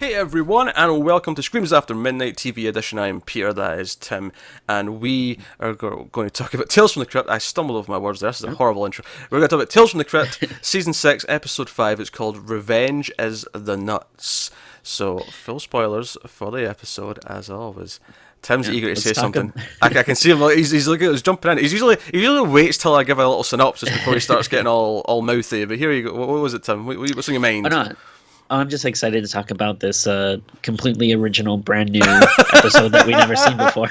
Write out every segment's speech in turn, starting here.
Hey everyone, and welcome to Screams After Midnight TV edition. I am Peter, that is Tim, and we are going to talk about Tales from the Crypt. I stumbled over my words there, this is a horrible intro. We're going to talk about Tales from the Crypt, Season 6, Episode 5. It's called Revenge is the Nuts. So, full spoilers for the episode, as always. Tim's eager to say something. I can see him, he's looking, he's jumping in. He usually waits till I give a little synopsis before he starts getting all mouthy, but here you go. What was it, Tim? What's on your mind? Why not? I'm just excited to talk about this completely original, brand new episode that we've never seen before.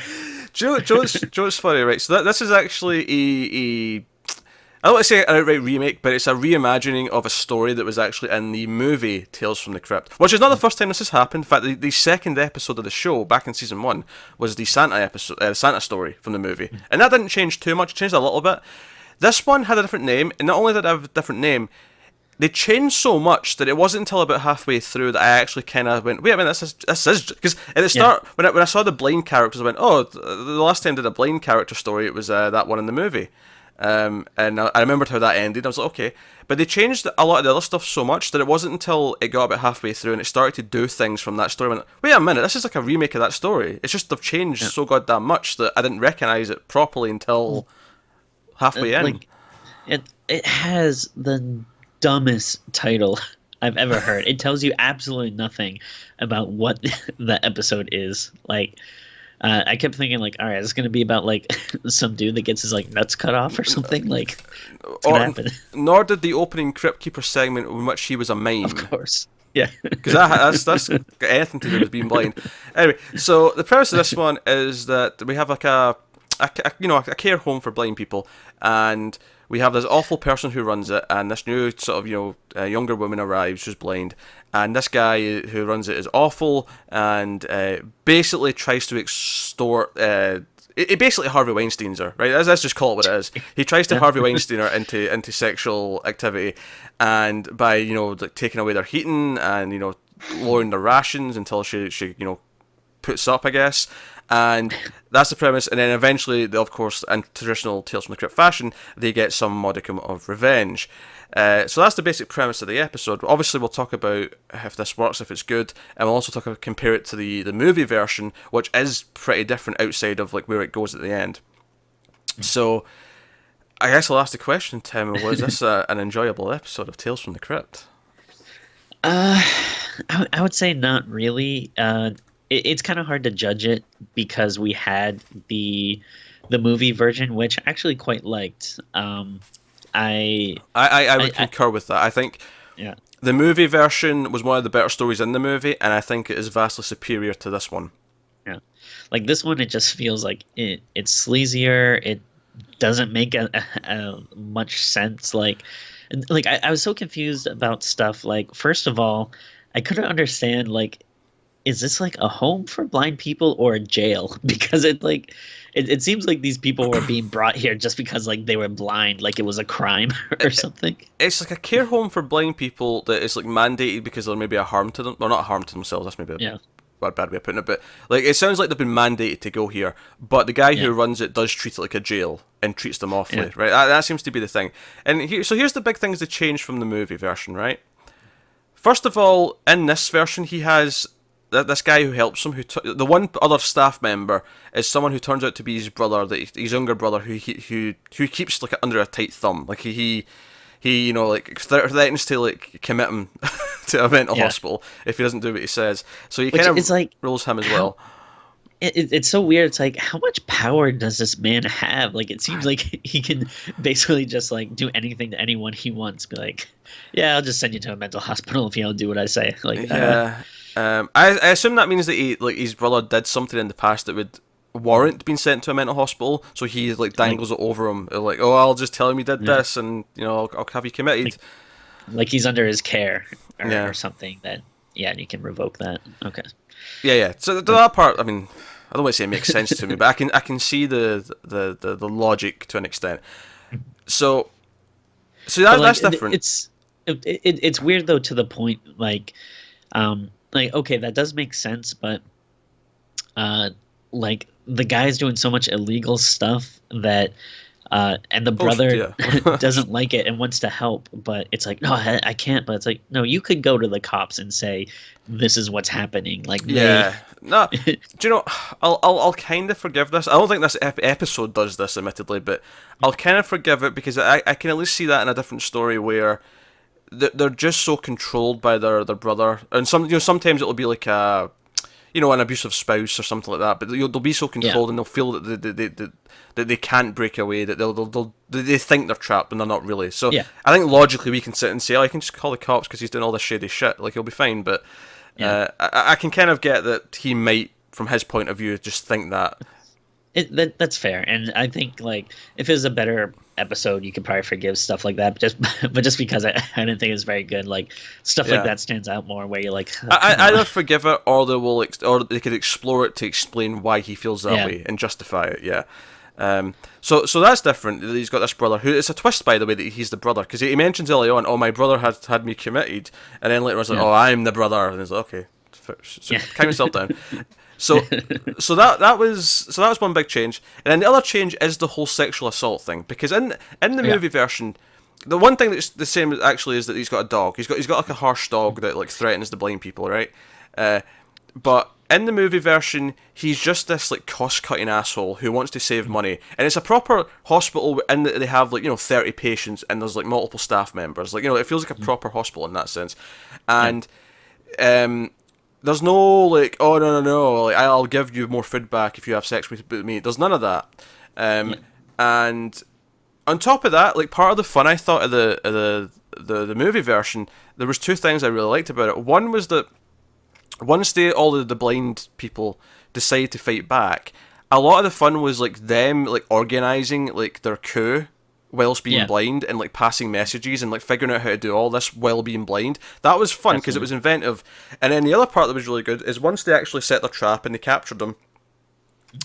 Joe's funny, right? So this is actually I don't want to say an outright remake, but it's a reimagining of a story that was actually in the movie Tales from the Crypt, which is not the first time this has happened. In fact, the second episode of the show, back in season 1, was the Santa episode, Santa story from the movie, and that didn't change too much. It changed a little bit. This one had a different name, and not only did it have a different name, they changed so much that it wasn't until about halfway through that I actually kind of went, wait a minute, this is because at the start, when I saw the blind characters, I went, oh, the last time I did a blind character story, it was that one in the movie, and I remembered how that ended. I was like, okay, but they changed a lot of the other stuff so much that it wasn't until it got about halfway through and it started to do things from that story. I went, wait a minute, this is like a remake of that story. It's just they've changed so goddamn much that I didn't recognize it properly until halfway in. Like, it has the dumbest title I've ever heard. It tells you absolutely nothing about what the episode is. Like, I kept thinking, like, all right, it's going to be about, like, some dude that gets his, like, nuts cut off or something. Like, what's going to happen? Nor did the opening Crypt Keeper segment in which he was a mime. Of course. Yeah. Because that's got anything to do with being blind. Anyway, so the premise of this one is that we have, like, a care home for blind people, and we have this awful person who runs it, and this new sort of, younger woman arrives who's blind, and this guy who runs it is awful, and basically tries to extort, it basically Harvey Weinsteins her, right? Let's just call it what it is. He tries to Harvey Weinstein her into sexual activity, and by, like taking away their heating, and, lowering their rations until she puts up, I guess. And that's the premise, and then eventually, of course, in traditional Tales from the Crypt fashion, they get some modicum of revenge. So that's the basic premise of the episode. Obviously, we'll talk about if this works, if it's good, and we'll also compare it to the movie version, which is pretty different outside of like where it goes at the end. So, I guess I'll ask the question, Tim: was this an enjoyable episode of Tales from the Crypt? I would say not really. It's kind of hard to judge it because we had the movie version, which I actually quite liked. I would concur with that. I think the movie version was one of the better stories in the movie, and I think it is vastly superior to this one. Yeah, like this one, it just feels like it's sleazier. It doesn't make a much sense. Like I was so confused about stuff. Like, first of all, I couldn't understand, like, is this like a home for blind people or a jail? Because it seems like these people were being brought here just because like they were blind, like it was a crime or something. It's like a care home for blind people that is like mandated because there may be a harm to them, or not a harm to themselves. That's maybe a bad way of putting it, but like it sounds like they've been mandated to go here. But the guy who runs it does treat it like a jail and treats them awfully, right? That seems to be the thing. And here's the big things that change from the movie version, right? First of all, in this version, he has this guy who helps him, the one other staff member is someone who turns out to be his brother, his younger brother, who keeps like under a tight thumb. Like he like threatens to like commit him to a mental hospital if he doesn't do what he says. So he kind of like, rules him as well. It's so weird. It's like, how much power does this man have? Like, it seems like he can basically just like do anything to anyone he wants. Be like, yeah, I'll just send you to a mental hospital if you don't do what I say. Like, I assume that means that his brother did something in the past that would warrant being sent to a mental hospital, so he like dangles it over him, like, oh, I'll just tell him he did this, and I'll have you committed. Like he's under his care or something. That and you can revoke that. Okay. Yeah. So that part, I mean, I don't want to say it makes sense to me, but I can see the logic to an extent. So that's different. It's weird though, to the point like okay, that does make sense, but like the guy's doing so much illegal stuff that and the Oh, brother yeah. doesn't like it and wants to help, but it's like, no, I can't. But it's like, no, you could go to the cops and say, this is what's happening. Like they, Yeah. No. Do you know? I'll kind of forgive this. I don't think this episode does this, admittedly, but I'll kind of forgive it because I can at least see that in a different story where they're just so controlled by their brother, and sometimes it'll be like a an abusive spouse or something like that. But they'll be so yeah, controlled and they'll feel that they can't break away. That they think they're trapped and they're not really. So yeah, I think logically we can sit and say, oh, I can just call the cops because he's doing all this shady shit. Like he'll be fine. But yeah. I can kind of get that he might, from his point of view, just think that. That's fair, and I think like if it was a better episode, you could probably forgive stuff like that. But just because I didn't think it was very good, like stuff like Yeah. that stands out more. Where you're like, oh, I come on. either forgive it or or they could explore it to explain why he feels that Yeah. way and justify it. Yeah. So that's different. He's got this brother who it's a twist, by the way, that he's the brother because he mentions early on, oh, my brother had me committed, and then later on, like, Yeah. oh, I'm the brother, and he's like, okay, so Yeah. calm yourself down. So, that was one big change, and then the other change is the whole sexual assault thing because in the Yeah. movie version, the one thing that's the same actually is that he's got a dog. He's got like a harsh dog that like threatens the blind people, right? But in the movie version, he's just this like cost-cutting asshole who wants to save money, and it's a proper hospital in that they have like 30 patients and there's like multiple staff members. Like it feels like a proper hospital in that sense, and there's no like, oh no, like I'll give you more food back if you have sex with me. There's none of that, and on top of that, like part of the fun I thought of the movie version, there was two things I really liked about it. One was that once all of the blind people decide to fight back, a lot of the fun was like them like organizing like their coup whilst being Yeah. blind and like passing messages and like figuring out how to do all this while being blind. That was fun because it was inventive. And then the other part that was really good is once they actually set their trap and they captured them,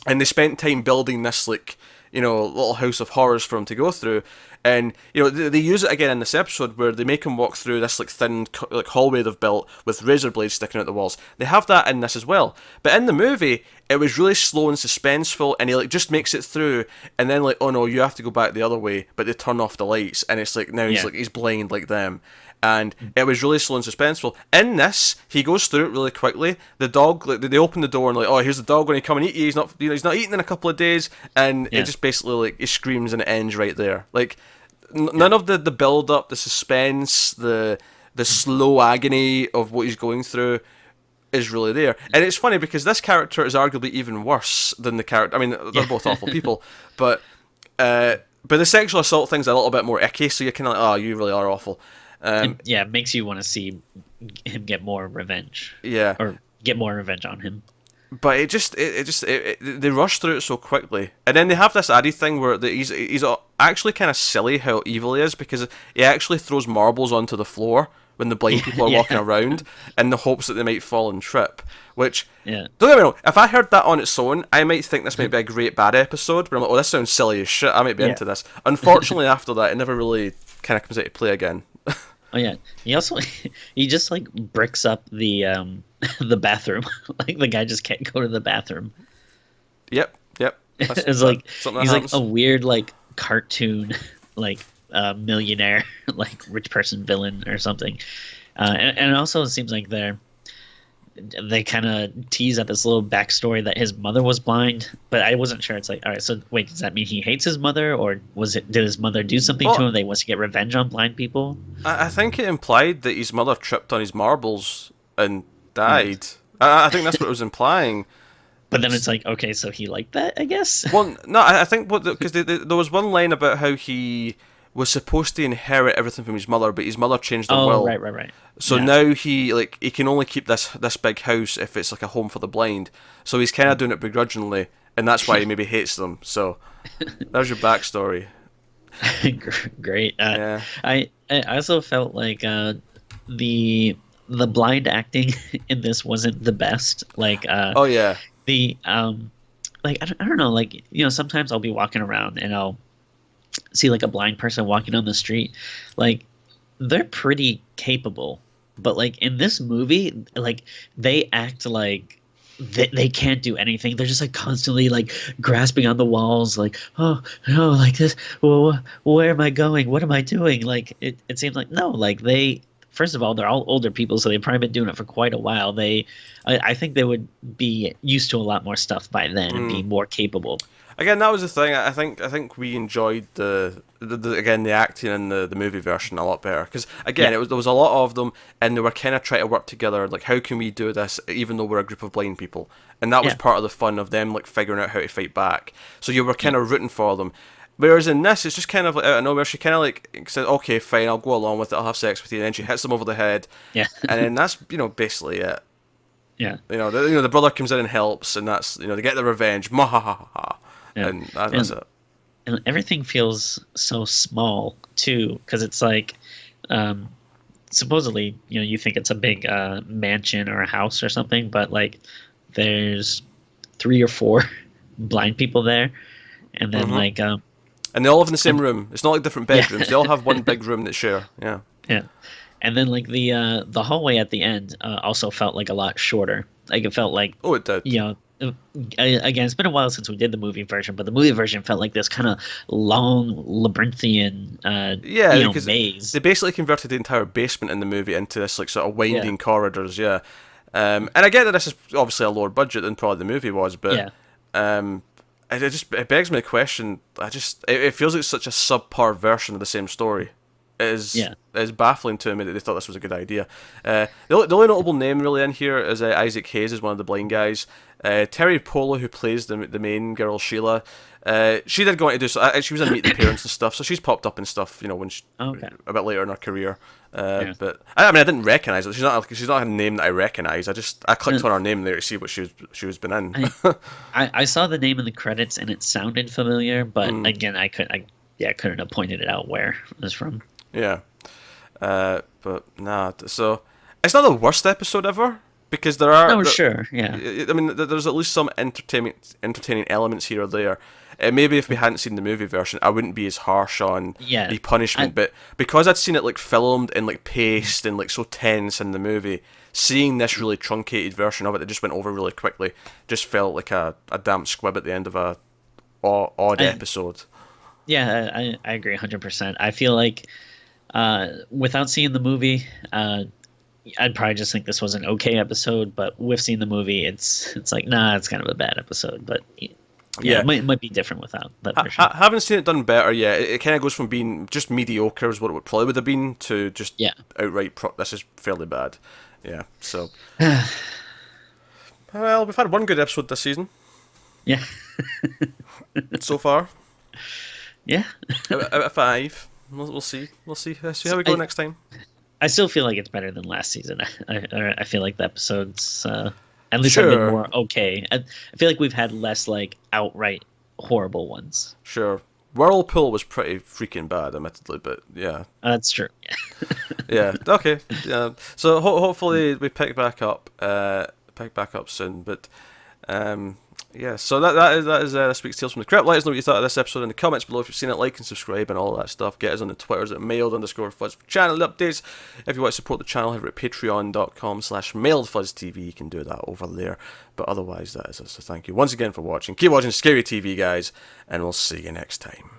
and they spent time building this like little house of horrors for him to go through, and they use it again in this episode where they make him walk through this like thin like hallway they've built with razor blades sticking out the walls. They have that in this as well, but in the movie it was really slow and suspenseful, and he like just makes it through, and then like, oh no, you have to go back the other way, but they turn off the lights, and it's like now he's blind like them. And it was really slow and suspenseful. In this, he goes through it really quickly. The dog, like, they open the door and like, oh, here's the dog going to come and eat you. He's not, he's not eating in a couple of days, and it just basically like he screams and it ends right there. Like none of the build up, the suspense, the slow agony of what he's going through is really there. And it's funny because this character is arguably even worse than the character. I mean, they're both awful people, but the sexual assault thing's a little bit more icky. So you're kind of like, oh, you really are awful. It makes you want to see him get more revenge. Yeah, or get more revenge on him. but they rush through it so quickly, and then they have this Addy thing where he's actually kind of silly how evil he is because he actually throws marbles onto the floor when the blind people are walking around in the hopes that they might fall and trip. Which don't get me wrong, if I heard that on its own, I might think this might be a great bad episode. But I'm like, oh, this sounds silly as shit. I might be into this. Unfortunately, after that, it never really kind of comes into play again. Oh yeah, he just like bricks up the the bathroom. Like the guy just can't go to the bathroom. Yep. It's like he's like happens. a weird like cartoon like millionaire like rich person villain or something. And it also seems like they kind of tease at this little backstory that his mother was blind, but I wasn't sure. It's like, all right, so wait, does that mean he hates his mother, or did his mother do something to him that he wants to get revenge on blind people? I think it implied that his mother tripped on his marbles and died. I think that's what it was implying. But then it's like, okay, so he liked that, I guess. Well, no, I think because there was one line about how he was supposed to inherit everything from his mother, but his mother changed her will. Right. So now he can only keep this big house if it's like a home for the blind. So he's kind of doing it begrudgingly, and that's why he maybe hates them. So there's your backstory. Great. Yeah. I also felt like the blind acting in this wasn't the best. Like Oh yeah. the like I don't know, like sometimes I'll be walking around and I'll see like a blind person walking on the street, like they're pretty capable, but like in this movie, like they act like they can't do anything. They're just like constantly like grasping on the walls, like, oh no, like this. Well, where am I going? What am I doing? Like it seems like no, like they. First of all, they're all older people, so they've probably been doing it for quite a while. I think they would be used to a lot more stuff by then and be more capable. Again, that was the thing. I think we enjoyed the acting in the movie version a lot better because again, Yeah, there was a lot of them and they were kind of trying to work together. Like, how can we do this even though we're a group of blind people? And that was yeah, part of the fun of them like figuring out how to fight back. So you were kind of rooting for them. Whereas in this, it's just kind of like out of nowhere. She kind of like says, "Okay, fine, I'll go along with it. I'll have sex with you." And then she hits him over the head, yeah, and then that's basically it. yeah, The brother comes in and helps, and that's they get the revenge. Mahahaha. yeah. And that's it. And everything feels so small too, because it's like, supposedly, you think it's a big mansion or a house or something, but like, there's 3 or 4 blind people there, and then like, And they all live in the same room. It's not like different bedrooms. yeah, They all have one big room that share. Yeah. yeah, and then like the hallway at the end also felt like a lot shorter. Like it felt like, Oh, it did. you know. Again, it's been a while since we did the movie version, but the movie version felt like this kind of long labyrinthian, Yeah, because maze. they basically converted the entire basement in the movie into this like sort of Yeah, winding corridors. Yeah. And I get that this is obviously a lower budget than probably the movie was, but yeah, um, it begs me the question. It feels like such a subpar version of the same story. yeah. It is baffling to me that they thought this was a good idea. The only notable name really in here is Isaac Hayes, is one of the blind guys. Terry Polo, who plays the main girl Sheila, she did go on to do so. She was in Meet the Parents and stuff, so she's popped up and stuff. When Okay. a bit later in her career. Yeah. But I mean, I didn't recognize her. She's not a name that I recognize. I clicked on her name there to see what she was been in. I saw the name in the credits and it sounded familiar, but Mm. again, I couldn't have pointed it out where it was from. Yeah. But nah. So it's not the worst episode ever because there are. No, sure, yeah, I mean, there's at least some entertaining elements here or there. Maybe if we hadn't seen the movie version, I wouldn't be as harsh on yeah. the punishment. But because I'd seen it like filmed and like paced and like so tense in the movie, seeing this really truncated version of it that just went over really quickly just felt like a damp squib at the end of a odd I, episode. yeah, I agree 100%. I feel like without seeing the movie, I'd probably just think this was an okay episode, but with seeing the movie, it's like, nah, it's kind of a bad episode. But yeah, Yeah. it might be different without that version. Haven't seen it done better yet. It kind of goes from being just mediocre as what it probably would have been to just Yeah. outright. This is fairly bad. Yeah. So, well, we've had one good episode this season Yeah. so far. Yeah. Out of 5. We'll see. See how we go next time. I still feel like it's better than last season. I feel like the episodes, at least have been Sure. more okay. I feel like we've had less like outright horrible ones. Sure. Whirlpool was pretty freaking bad, admittedly, but yeah. That's true. Yeah. Okay. Yeah. So hopefully we pick back up. Soon. But yeah. So that is this week's Tales from the Crypt. Let us know what you thought of this episode in the comments below. If you've seen it, like and subscribe and all that stuff. Get us on the Twitters at mailed_fuzz for channel updates. If you want to support the channel, head over at patreon.com/mailedfuzztv. You can do that over there. But otherwise, that is it. So thank you once again for watching. Keep watching Scary TV, guys, and we'll see you next time.